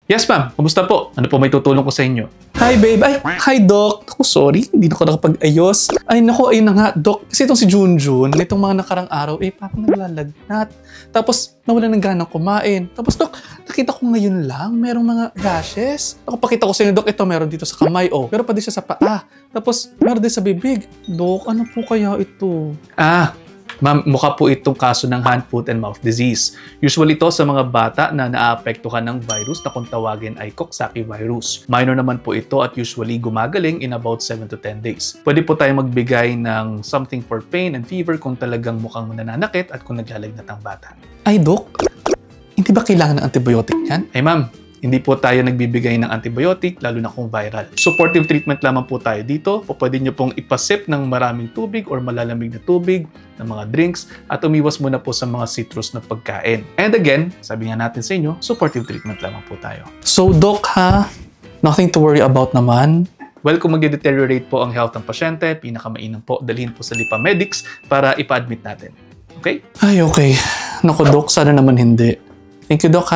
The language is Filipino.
Yes, ma'am. Kumusta po? Ano po may tutulong ko sa inyo? Hi, babe. Ay, hi, Doc. Ako, sorry. Hindi na ako nakapag-ayos. Ay, naku, ayun na nga, Doc. Kasi itong si Junjun, nitong mga nakarang araw, parang naglalagnat. Tapos, nawala ng ganang kumain. Tapos, Doc, nakita ko ngayon lang, merong mga rashes. Ako, pakita ko sa inyo, Doc. Ito, meron dito sa kamay, oh. Meron pa din siya sa paa. Tapos, meron din sa bibig. Doc, ano po kaya ito? Ma'am, mukha po itong kaso ng hand, foot, and mouth disease. Usually ito sa mga bata na naaapektuhan ng virus na kung tawagin ay Coxsackie virus. Minor naman po ito at usually gumagaling in about 7 to 10 days. Pwede po tayo magbigay ng something for pain and fever kung talagang mukhang nananakit at kung naglalagnat ang bata. Ay, Doc, hindi ba kailangan ng antibiotic yan? Ay ma'am, hindi po tayo nagbibigay ng antibiotic, lalo na kung viral. Supportive treatment lamang po tayo dito. O pwede nyo pong ipasip ng maraming tubig or malalamig na tubig, ng mga drinks, at umiwas muna po sa mga citrus na pagkain. And again, sabi nga natin sa inyo, supportive treatment lamang po tayo. So, Doc, nothing to worry about naman. Well, kung mag-deteriorate po ang health ng pasyente, pinakamainam po, dalhin po sa Lipamedics para ipa-admit natin. Okay? Ay, okay. Naku, Doc, sana naman hindi. Thank you, Doc,